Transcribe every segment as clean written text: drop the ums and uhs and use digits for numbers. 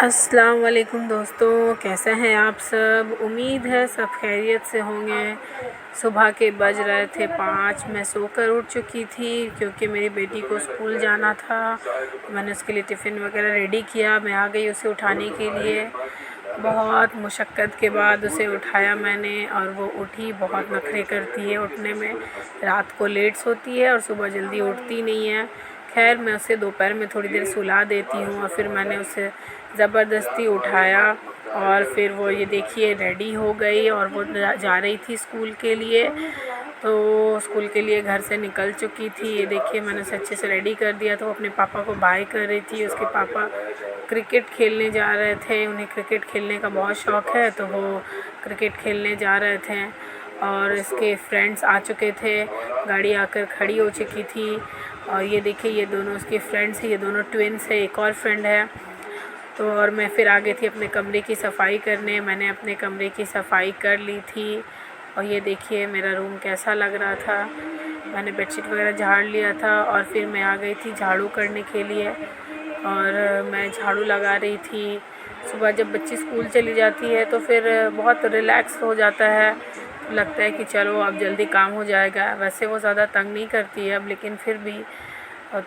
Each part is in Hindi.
अस्सलाम वालेकुम दोस्तों, कैसे हैं आप सब। उम्मीद है सब खैरियत से होंगे। सुबह के बज रहे थे 5। मैं सोकर उठ चुकी थी क्योंकि मेरी बेटी को स्कूल जाना था। मैंने उसके लिए टिफ़िन वगैरह रेडी किया। मैं आ गई उसे उठाने के लिए। बहुत मुशक्क़त के बाद उसे उठाया मैंने और वो उठी। बहुत नखरे करती है उठने में, रात को लेट सोती है और सुबह जल्दी उठती नहीं है। खैर मैं उसे दोपहर में थोड़ी देर सुला देती हूँ और फिर मैंने उसे ज़बरदस्ती उठाया और फिर वो ये देखिए रेडी हो गई और वो जा रही थी स्कूल के लिए। तो स्कूल के लिए घर से निकल चुकी थी। ये देखिए मैंने उसे अच्छे से रेडी कर दिया। तो वो अपने पापा को बाय कर रही थी। उसके पापा क्रिकेट खेलने जा रहे थे। उन्हें क्रिकेट खेलने का बहुत शौक़ है, तो वो क्रिकेट खेलने जा रहे थे और इसके फ्रेंड्स आ चुके थे। गाड़ी आकर खड़ी हो चुकी थी और ये देखिए ये दोनों उसके फ्रेंड्स हैं। ये दोनों ट्विन्स हैं, एक और फ्रेंड है। तो और मैं फिर आ गई थी अपने कमरे की सफाई करने। मैंने अपने कमरे की सफाई कर ली थी और ये देखिए मेरा रूम कैसा लग रहा था। मैंने बेडशीट वगैरह झाड़ लिया था और फिर मैं आ गई थी झाड़ू करने के लिए और मैं झाड़ू लगा रही थी। सुबह जब बच्ची स्कूल चली जाती है तो फिर बहुत रिलैक्स हो जाता है। लगता है कि चलो अब जल्दी काम हो जाएगा। वैसे वो ज़्यादा तंग नहीं करती है अब, लेकिन फिर भी।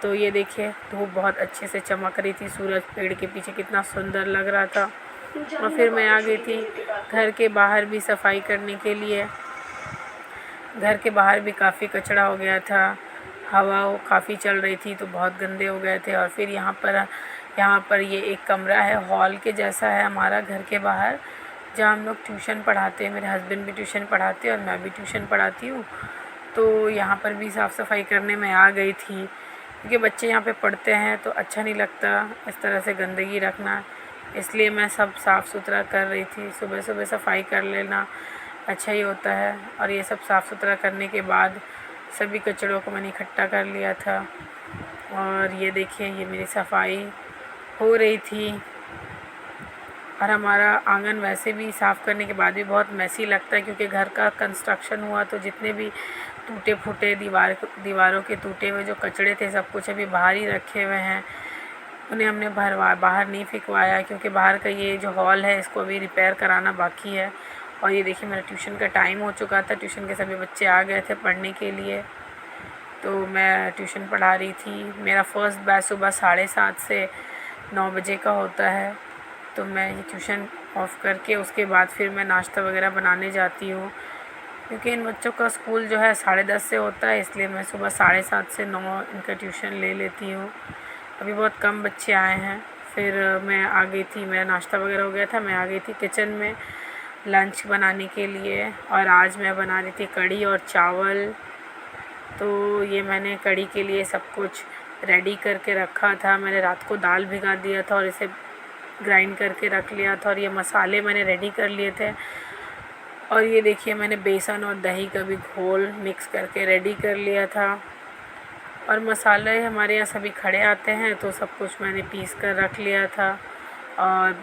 तो ये देखिए धूप बहुत अच्छे से चमक रही थी। सूरज पेड़ के पीछे कितना सुंदर लग रहा था। और फिर मैं आ गई थी घर के बाहर भी सफाई करने के लिए। घर के बाहर भी काफ़ी कचरा हो गया था। हवा काफ़ी चल रही थी तो बहुत गंदे हो गए थे। और फिर यहाँ पर ये एक कमरा है, हॉल के जैसा है हमारा घर के बाहर, जहाँ हम लोग ट्यूशन पढ़ाते हैं। मेरे हस्बैंड भी ट्यूशन पढ़ाते हैं और मैं भी ट्यूशन पढ़ाती हूँ। तो यहाँ पर भी साफ़ सफाई करने में आ गई थी क्योंकि बच्चे यहाँ पे पढ़ते हैं तो अच्छा नहीं लगता इस तरह से गंदगी रखना। इसलिए मैं सब साफ़ सुथरा कर रही थी। सुबह सुबह सफाई कर लेना अच्छा ही होता है। और ये सब साफ़ सुथरा करने के बाद सभी कचड़ों को मैंने इकट्ठा कर लिया था और ये देखिए ये मेरी सफाई हो रही थी। और हमारा आंगन वैसे भी साफ़ करने के बाद भी बहुत मैसी लगता है क्योंकि घर का कंस्ट्रक्शन हुआ तो जितने भी टूटे फूटे दीवारों के टूटे हुए जो कचड़े थे सब कुछ अभी बाहर ही रखे हुए हैं। उन्हें हमने बाहर नहीं फेंकवाया क्योंकि बाहर का ये जो हॉल है इसको अभी रिपेयर कराना बाकी है। और ये देखिए मेरा ट्यूशन का टाइम हो चुका था। ट्यूशन के सभी बच्चे आ गए थे पढ़ने के लिए, तो मैं ट्यूशन पढ़ा रही थी। मेरा फ़र्स्ट बैच सुबह 7:30 से 9 बजे का होता है। तो मैं ये ट्यूशन ऑफ़ करके उसके बाद फिर मैं नाश्ता वगैरह बनाने जाती हूँ क्योंकि इन बच्चों का स्कूल जो है 10:30 से होता है, इसलिए मैं सुबह 7:30 से 9 इनका ट्यूशन ले लेती हूँ। अभी बहुत कम बच्चे आए हैं। फिर मैं आ गई थी, मेरा नाश्ता वगैरह हो गया था। मैं आ गई थी किचन में लंच बनाने के लिए और आज मैं बना रही थी कढ़ी और चावल। तो ये मैंने कढ़ी के लिए सब कुछ रेडी करके रखा था। मैंने रात को दाल भिगा दिया था और इसे ग्राइंड करके रख लिया था और ये मसाले मैंने रेडी कर लिए थे। और ये देखिए मैंने बेसन और दही का भी घोल मिक्स करके रेडी कर लिया था। और मसाले हमारे यहाँ सभी खड़े आते हैं तो सब कुछ मैंने पीस कर रख लिया था। और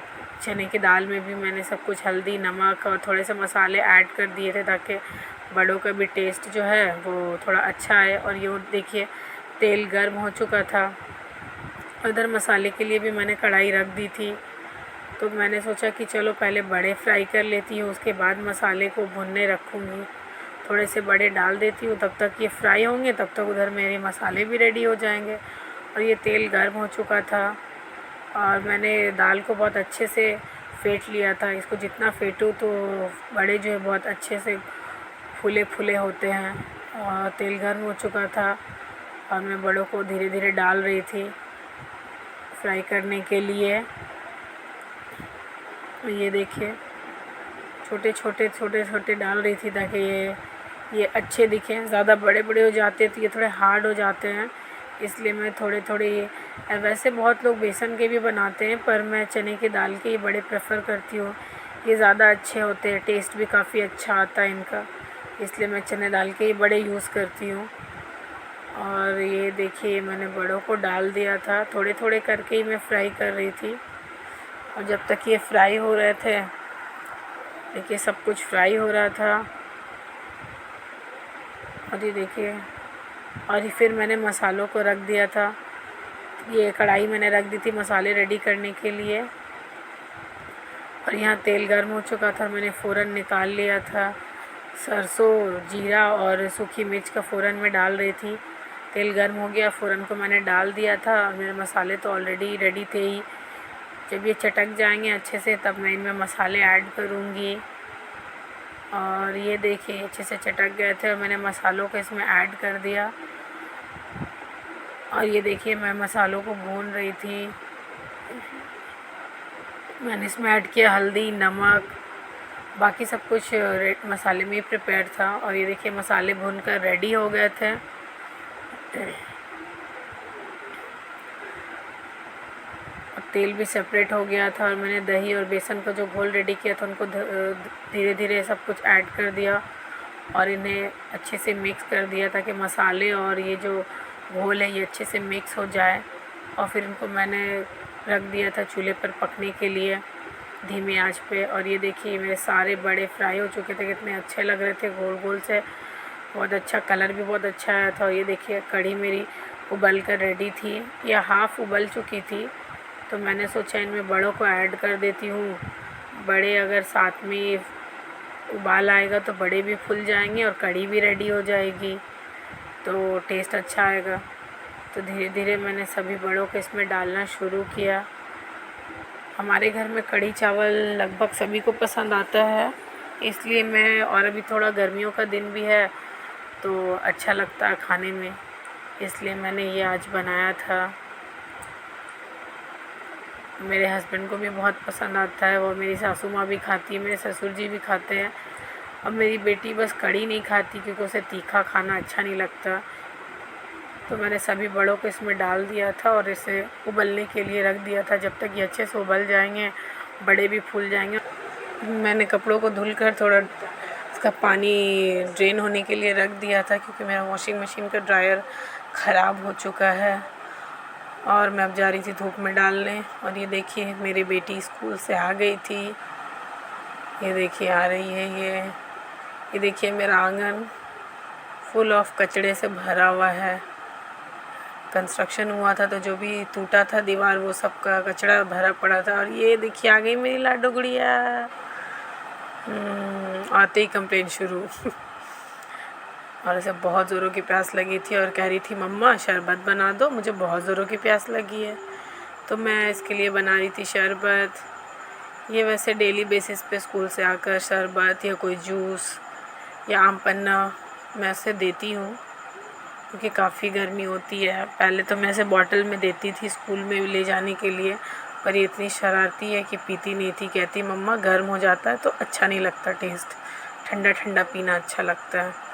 चने की दाल में भी मैंने सब कुछ हल्दी, नमक और थोड़े से मसाले ऐड कर दिए थे ताकि बड़ों का भी टेस्ट जो है वो थोड़ा अच्छा आए। और ये देखिए तेल गर्म हो चुका था। उधर मसाले के लिए भी मैंने कढ़ाई रख दी थी। तो मैंने सोचा कि चलो पहले बड़े फ्राई कर लेती हूँ, उसके बाद मसाले को भुनने रखूँगी। थोड़े से बड़े डाल देती हूँ, तब तक ये फ्राई होंगे, तब तक उधर मेरे मसाले भी रेडी हो जाएंगे। और ये तेल गर्म हो चुका था और मैंने दाल को बहुत अच्छे से फेंट लिया था। इसको जितना फेंटूँ तो बड़े जो है बहुत अच्छे से फूले फूले होते हैं। और तेल गर्म हो चुका था और मैं बड़ों को धीरे धीरे डाल रही थी फ्राई करने के लिए। ये देखिए छोटे छोटे डाल रही थी ताकि ये अच्छे दिखें। ज़्यादा बड़े बड़े हो जाते तो ये थोड़े हार्ड हो जाते हैं, इसलिए मैं थोड़े थोड़े वैसे बहुत लोग बेसन के भी बनाते हैं पर मैं चने की दाल के ही बड़े प्रेफर करती हूँ। ये ज़्यादा अच्छे होते हैं, टेस्ट भी काफ़ी अच्छा आता है इनका, इसलिए मैं चने दाल के ही बड़े यूज़ करती हूँ। और ये देखिए मैंने बड़ों को डाल दिया था। थोड़े थोड़े करके ही मैं फ्राई कर रही थी। और जब तक ये फ्राई हो रहे थे, देखिए सब कुछ फ्राई हो रहा था। और ये देखिए और फिर मैंने मसालों को रख दिया था। ये कढ़ाई मैंने रख दी थी मसाले रेडी करने के लिए। और यहाँ तेल गर्म हो चुका था, मैंने फ़ौरन निकाल लिया था। सरसों, जीरा और सूखी मिर्च का फ़ौरन में डाल रही थी। तेल गर्म हो गया, फ़ौरन को मैंने डाल दिया था और मेरे मसाले तो ऑलरेडी रेडी थे ही। जब ये चटक जाएंगे अच्छे से तब मैं इनमें मसाले ऐड करूँगी। और ये देखिए अच्छे से चटक गए थे और मैंने मसालों को इसमें ऐड कर दिया। और ये देखिए मैं मसालों को भून रही थी। मैंने इसमें ऐड किया हल्दी, नमक, बाकी सब कुछ मसाले में ही प्रिपेयर था। और ये देखिए मसाले भूनकर रेडी हो गए थे। और तेल भी सेपरेट हो गया था और मैंने दही और बेसन का जो घोल रेडी किया था उनको धीरे धीरे सब कुछ ऐड कर दिया और इन्हें अच्छे से मिक्स कर दिया ताकि मसाले और ये जो घोल है ये अच्छे से मिक्स हो जाए। और फिर इनको मैंने रख दिया था चूल्हे पर पकने के लिए धीमी आंच पे। और ये देखिए मेरे सारे बड़े फ्राई हो चुके थे, कितने अच्छे लग रहे थे गोल गोल से, बहुत अच्छा कलर भी बहुत अच्छा आया था। और ये देखिए कढ़ी मेरी उबल कर रेडी थी, या हाफ़ उबल चुकी थी, तो मैंने सोचा इनमें बड़ों को ऐड कर देती हूँ। बड़े अगर साथ में उबाल आएगा तो बड़े भी फूल जाएंगे और कढ़ी भी रेडी हो जाएगी, तो टेस्ट अच्छा आएगा। तो धीरे धीरे मैंने सभी बड़ों को इसमें डालना शुरू किया। हमारे घर में कढ़ी चावल लगभग सभी को पसंद आता है, इसलिए मैं, और अभी थोड़ा गर्मियों का दिन भी है तो अच्छा लगता है खाने में, इसलिए मैंने ये आज बनाया था। मेरे हस्बैंड को भी बहुत पसंद आता है, वो मेरी सासू माँ भी खाती है, मेरे ससुर जी भी खाते हैं। और मेरी बेटी बस कढ़ी नहीं खाती क्योंकि उसे तीखा खाना अच्छा नहीं लगता। तो मैंने सभी बड़ों को इसमें डाल दिया था और इसे उबलने के लिए रख दिया था। जब तक ये अच्छे से उबल जाएंगे बड़े भी फूल जाएंगे। मैंने कपड़ों को धुलकर थोड़ा इसका पानी ड्रेन होने के लिए रख दिया था क्योंकि मेरा वॉशिंग मशीन का ड्रायर ख़राब हो चुका है। और मैं अब जा रही थी धूप में डालने। और ये देखिए मेरी बेटी स्कूल से आ गई थी, ये देखिए आ रही है। ये देखिए मेरा आंगन फुल ऑफ कचड़े से भरा हुआ है। कंस्ट्रक्शन हुआ था तो जो भी टूटा था दीवार वो सब का कचड़ा भरा पड़ा था। और ये देखिए आ गई मेरी लाडो गुड़िया, आते ही कंप्लेन शुरू। और इसे बहुत ज़ोरों की प्यास लगी थी और कह रही थी मम्मा शरबत बना दो, मुझे बहुत ज़ोरों की प्यास लगी है। तो मैं इसके लिए बना रही थी शरबत। ये वैसे डेली बेसिस पे स्कूल से आकर शरबत या कोई जूस या आम पन्ना मैं इसे देती हूँ क्योंकि काफ़ी गर्मी होती है। पहले तो मैं इसे बॉटल में देती थी स्कूल में ले जाने के लिए, पर ये इतनी शरारती है कि पीती नहीं थी। कहती मम्मा गर्म हो जाता है तो अच्छा नहीं लगता टेस्ट, ठंडा ठंडा पीना अच्छा लगता है।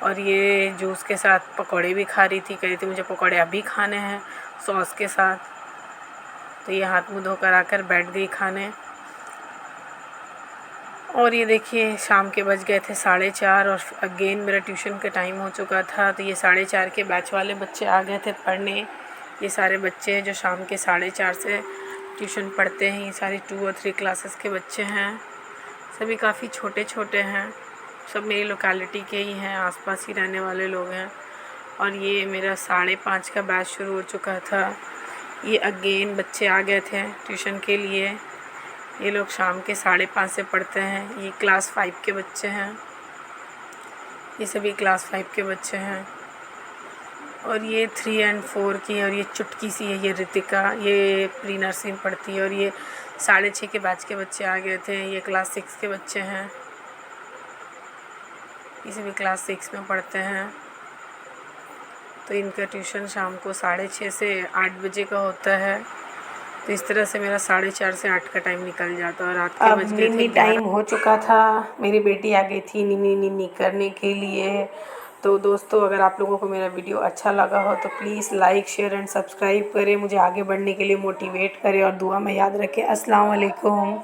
और ये जूस के साथ पकौड़े भी खा रही थी, कह रही थी मुझे पकौड़े अभी खाने हैं सॉस के साथ। तो ये हाथ मुँह धोकर आकर बैठ गई खाने। और ये देखिए शाम के बज गए थे 4:30 और अगेन मेरा ट्यूशन का टाइम हो चुका था। तो ये 4:30 के बैच वाले बच्चे आ गए थे पढ़ने। ये सारे बच्चे हैं जो शाम के 4:30 से ट्यूशन पढ़ते हैं। ये सारी 2 और 3 क्लासेस के बच्चे हैं, सभी काफ़ी छोटे छोटे हैं, सब मेरी लोकेलिटी के ही हैं, आसपास ही रहने वाले लोग हैं। और ये मेरा 5:30 का बैच शुरू हो चुका था। ये अगेन बच्चे आ गए थे ट्यूशन के लिए। ये लोग शाम के 5:30 से पढ़ते हैं। ये क्लास 5 के बच्चे हैं, ये सभी क्लास 5 के बच्चे हैं। और ये 3 और 4 की, और ये चुटकी सी है ये रितिका, ये प्री नर्सिंग पढ़ती है। और ये 6:30 के बैच के बच्चे आ गए थे, ये क्लास 6 के बच्चे हैं, ये सभी क्लास 6 में पढ़ते हैं। तो इनका ट्यूशन शाम को 6:30 से 8 बजे का होता है। तो इस तरह से मेरा 4:30 से 8 का टाइम निकल जाता है। और रात के बज गए थे, टाइम हो चुका था। मेरी बेटी आ गई थी निनी निनी करने के लिए। तो दोस्तों अगर आप लोगों को मेरा वीडियो अच्छा लगा हो तो please like share and subscribe करें, मुझे आगे बढ़ने के लिए मोटिवेट करें और दुआ में याद रखें। अस्सलाम वालेकुम।